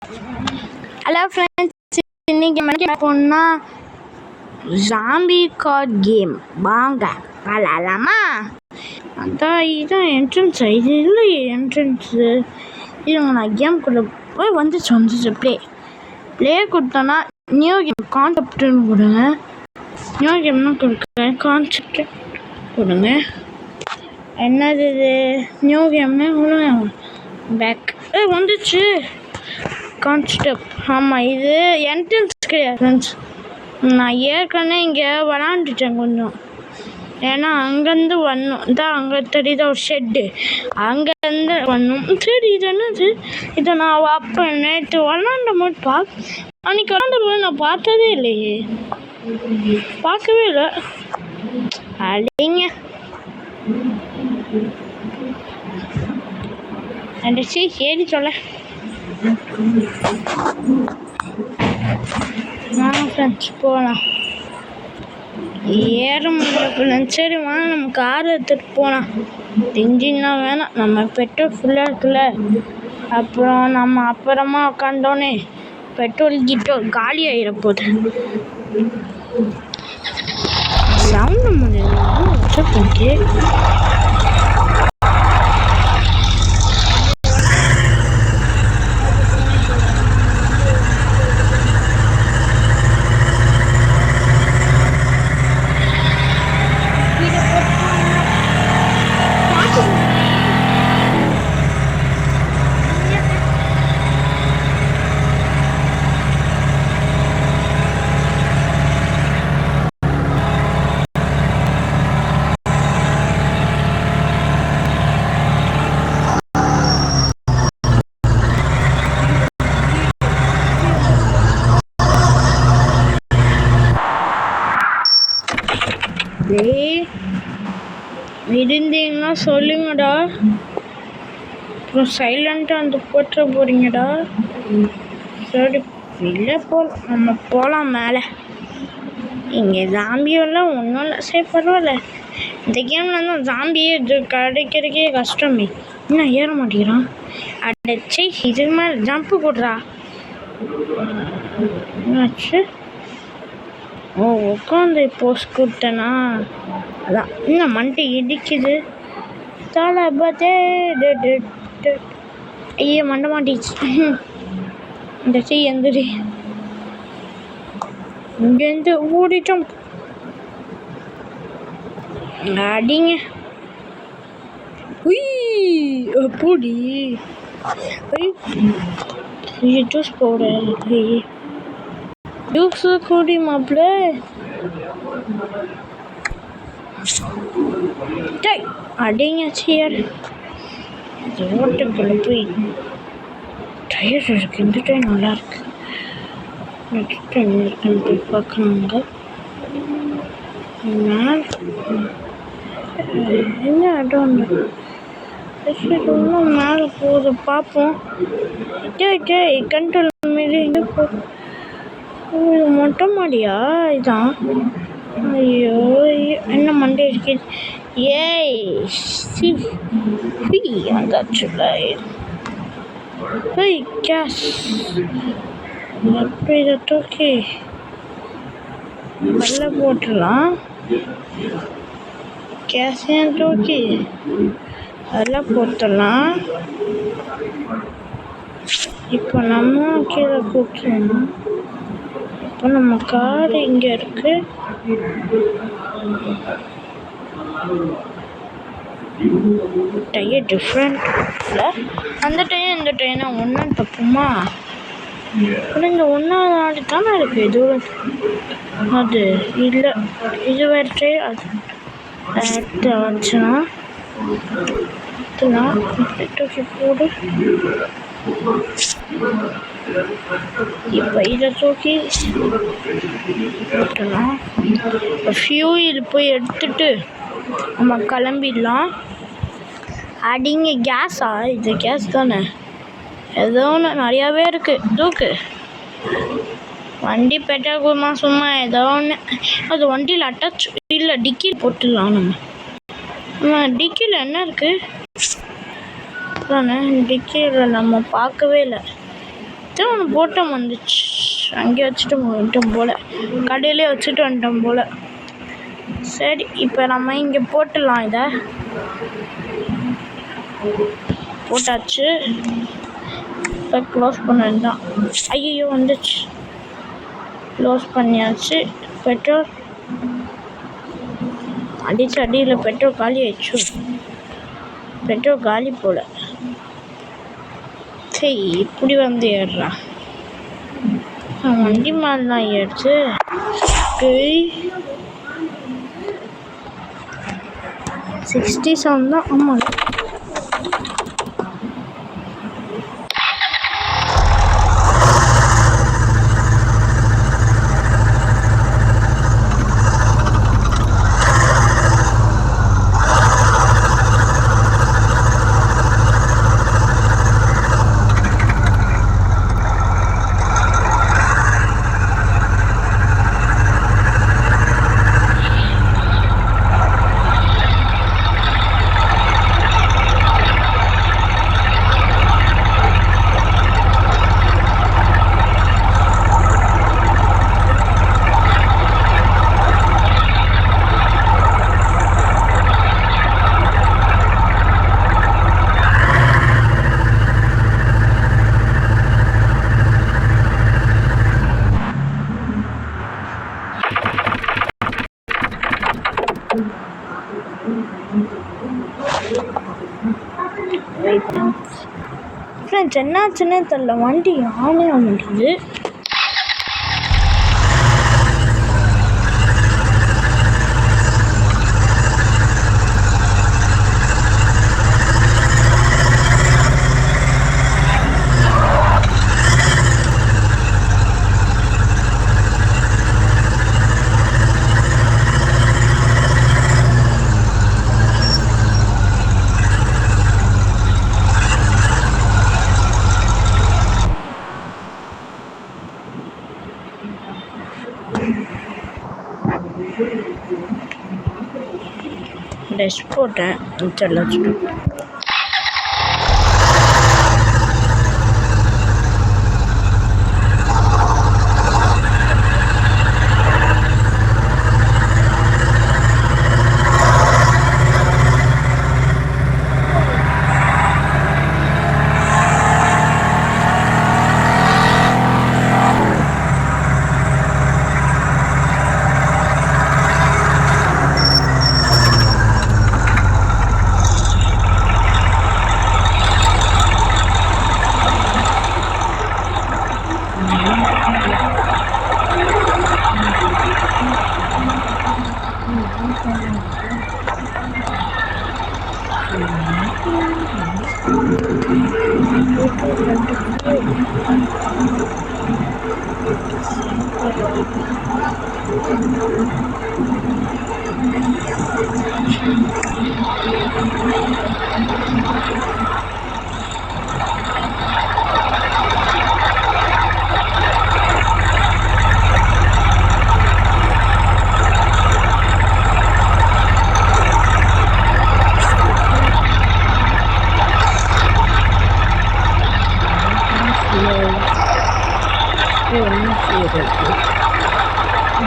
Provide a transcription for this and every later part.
Hello friends, இன்னைக்கு என்ன போனா ஜாம்பி கார்ட் கேம். வாங்க விளாடலாமா? அதான் இதுதான் என்ட்ரன்ஸ். இது இல்லை என்ட்ரன்ஸு. இதுங்க நான் கேம்குள்ளே போய் வந்துச்சு ப்ளே கொடுத்தோன்னா நியூ கேம் கான்செப்ட்னு கொடுங்க. நியூ கேம்னா கொடுக்குறேன், கான்செப்ட் கொடுங்க. என்னது இது நியூ கேம்னு கொடுங்க. பேக் வந்துச்சு கான்செப்ட். ஆமாம், இது என்ட்ரன்ஸ் கிடையாது ஃப்ரெண்ட்ஸ். நான் ஏற்கனவே இங்கே விளாண்டுட்டேன் கொஞ்சம். ஏன்னா அங்கேருந்து வரணும் தான், அங்கே தெரியுத ஒரு ஷெட்டு, அங்கேருந்து வரணும். சரி, இது என்னது? இதை நான் அப்போ நேற்று விளாண்டும் போது அன்றைக்கி விளாண்டும்போது நான் பார்த்ததே இல்லையே, பார்க்கவே இல்லை. அடிங்க அடிச்சு ஏறி சொல்ல ஃப்ரெண்ட்ஸ் போகலாம். ஏற முடியல. சரி வாங்க, நம்ம கார் எடுத்துகிட்டு போகலாம். இன்ஜின்லாம் வேணாம், நம்ம பெட்ரோல் ஃபுல்லாக இருக்குல்ல. அப்புறம் நம்ம அப்புறமா உட்காந்தோன்னே பெட்ரோல் காலி ஆகிட போகுது. சவுண்ட் முடியல வச்சுக்கோங்க. இருந்தீங்கன்னா சொல்லுங்கடா, அப்புறம் சைலண்டாக வந்து போட்டுற போறீங்கடா. சரி இல்லை போகலாம், நம்ம போகலாம் மேலே. இங்கே ஜாம்பியெல்லாம் ஒன்றும் இல்லை. சரி பரவாயில்ல, இந்த கேமில் தான் ஜாம்பியே கிடைக்கிறதுக்கே கஷ்டமே. இன்னும் ஏற மாட்டேங்கிறான். அடைச்சி இது மேலே ஜம்ப்பு போடுறா. என்னாச்சு? ஓ, உட்காந்து போஸ் கொடுத்தேனா? அதான் இன்னும் மண்டை இடிக்குது. தலை பார்த்தே ஐயோ மண்டை மாட்டிச்சு. இந்த எந்திரி, இங்கேருந்து ஓடிட்டோம். அடிங்க பூடி ஜூஸ் போட ஜூஸ் கூடி மாப்பிள்ள. அடிங்க சேர் ஓட்டுக்குள்ள போய் டயர் இருக்கு. இந்த டயர் நல்லா இருக்கு. நெக்ஸ்ட் டைம் போய் பார்க்கணுங்க. என்ன இடம் இன்னும் மேலே போகுது, பார்ப்போம். கண்ட்ரோல் மாரி இது மொட்டை மாடியா? இதான். ஐயோ என்ன மண்டே இருக்கு. ஏய் அந்தாச்சுல கேஸ் அப்படி இதை தூக்கி வெள்ள போட்டுடலாம். கேஸையும் தூக்கி அதெல்லாம் போட்டுடலாம். இப்போ நம்ம கீழே கூட்டணும். இப்போ நம்ம கார் இங்கே இருக்கு. டயர் டிஃப்ரெண்ட் இல்லை, அந்த டயர் இந்த டயர்னா ஒன்றும் தப்புமா? இந்த ஒன்றாவது நாடு தானே இருக்குது. இது அது இல்லை, இது வேறு டயர். அது எடுத்து வச்சுனா தூக்கி போடு. இப்போ இதை தூக்கி போட்டலாம். ஃபியூயில் போய் எடுத்துட்டு நம்ம கிளம்பிடலாம். அடிங்க கேஸா? இது கேஸ் தானே? ஏதோ ஒன்று நிறையாவே இருக்குது. தூக்கு வண்டி பெட்ரோல் சும்மா ஏதோ ஒன்று. அது வண்டியில் அட்டாச் இல்லை, டிக்கியில் போட்டுடலாம். நம்ம டிக்கியில் என்ன இருக்குது தானே? டிக்கியில் நம்ம பார்க்கவே இல்லை. ஒன்று போட்டோம் வந்துச்சு, அங்கே வச்சுட்டு வந்துட்டோம் போல், கடையிலே வச்சுட்டு வந்துட்டோம் போல். சரி, இப்போ நம்ம இங்கே போட்டுடலாம். இதை போட்டாச்சு. இப்போ க்ளோஸ் பண்ணது தான். ஐயோ வந்துச்சு, க்ளோஸ் பண்ணியாச்சு. பெட்ரோல் அடிச்சு அடியில் பெட்ரோல் காலி ஆயிடுச்சு. பெட்ரோல் காலி போல். சரி, இப்படி வந்து ஏறுறா வண்டி மேலே தான் ஏறிச்சு. 67 தான். ஆமாம், ஃப்ரெண்ட்ஸ் என்னாச்சுன்னே தெரில, வண்டி ஆனே ஆக மாட்டேங்குது. ட்ரெஸ் போட்டேன், வச்சுட்டு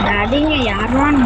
டாடிங்க யாரும்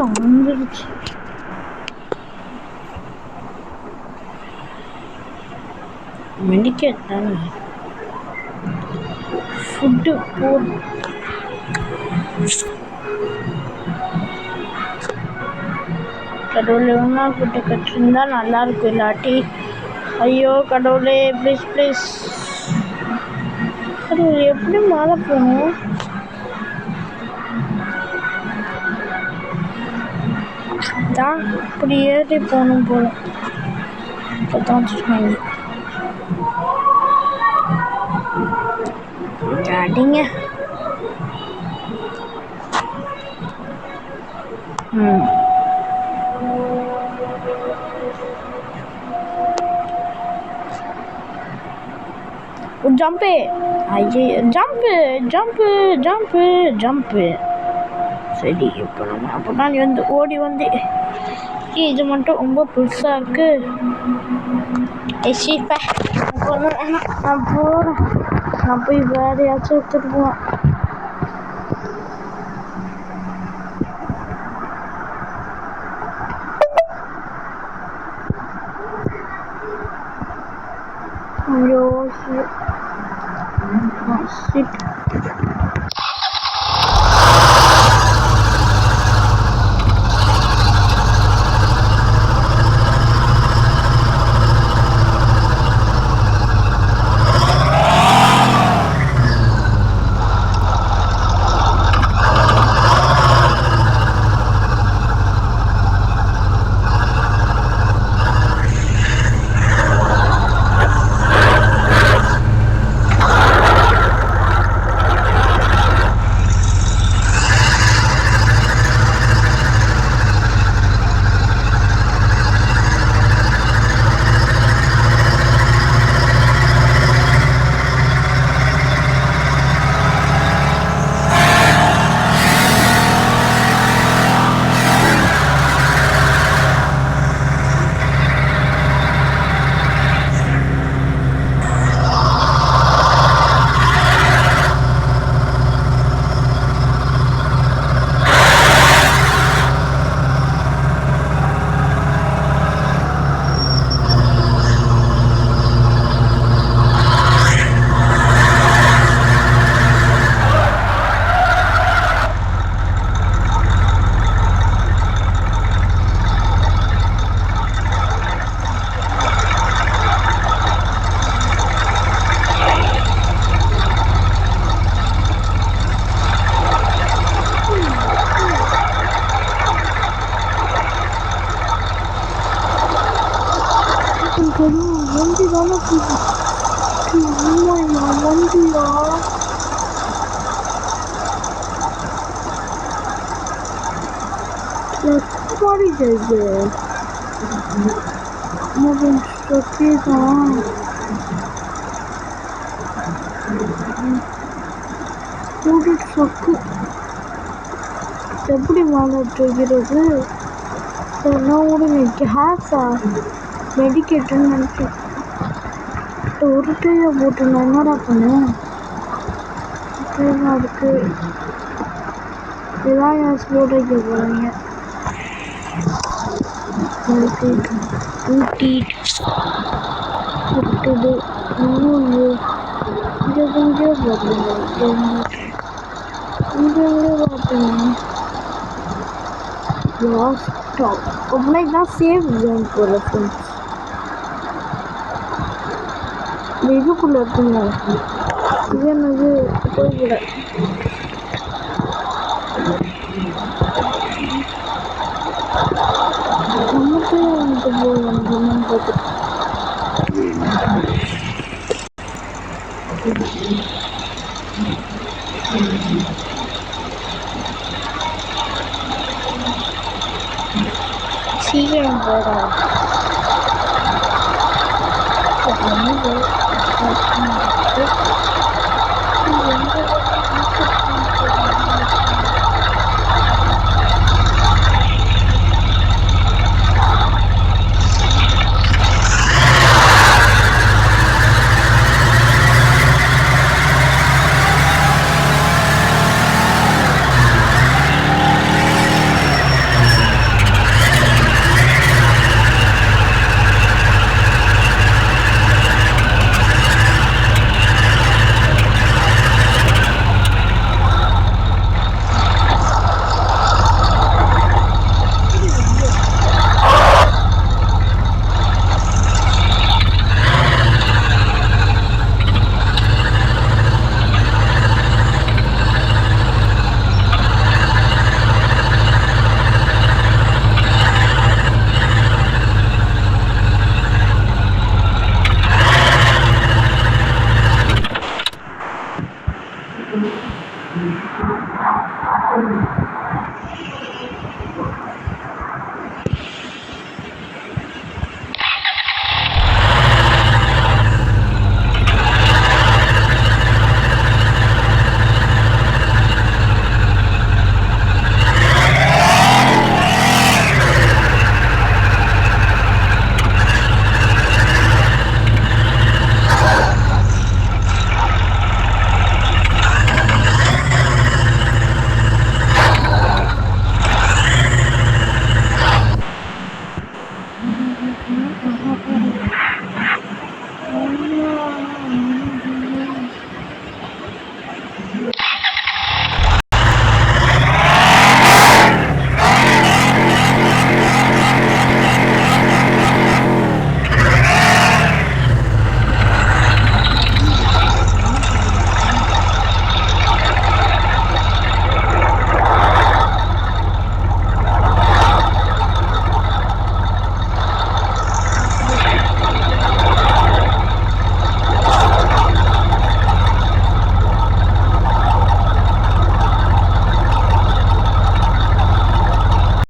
வந்துருச்சு. மெடிக்கேட் தானே ஃபுட்டு போடு. கடவுளே ஒன்றா ஃபுட்டு கட்டிருந்தா நல்லாயிருக்கும். இல்லாட்டி ஐயோ கடவுளே ப்ளீஸ் ப்ளீஸ். கடவுளே எப்படி மேலே போகணும்? தான் இப்படி ஏறி போகணும் போல. இப்போ தான் சொன்னாங்க அடிங்க. ஜம்பு. ஐயோ ஜம்பு ஜம்பு ஜம்பு ஜம்பு. சரி இப்போ நம்ம அப்போ நீ வந்து ஓடி வந்து இது மட்டும் ரொம்ப புதுசாக இருக்கு. எசிப்பா நான் போகிறேன். நான் போய் வேறு யாச்சும் எடுத்துட்டு போவேன். ஐயோ சிட். வண்டி தானே வண்டியா? What is this? Moving structures on. What is structure? எப்படி மாறிட்டு நான் ஒரு கேஸா மெடிக்கேட்டுன்னு நினச்சேன். ஒரு டையை போட்டு நான் என்னடா பண்ணேன்? இருக்கு இதுதான் என் ஸ்போர்ட் வைக்க போகிறீங்க. ஊட்டிட்டு விட்டுடு. இங்கே கொஞ்சம் பார்த்தீங்க இங்கே பார்த்தீங்க ஸ்டாப். அப்படின்னா இதுதான் சேஃப் ஜோன் போகிற ஃப்ரெண்ட்ஸ். இதுக்குள்ளே இருக்குங்க. இது என்னது போய்விட நமக்கு வந்துட்டு போகணும் பார்த்து சீக்கிரம் போகிறோம்.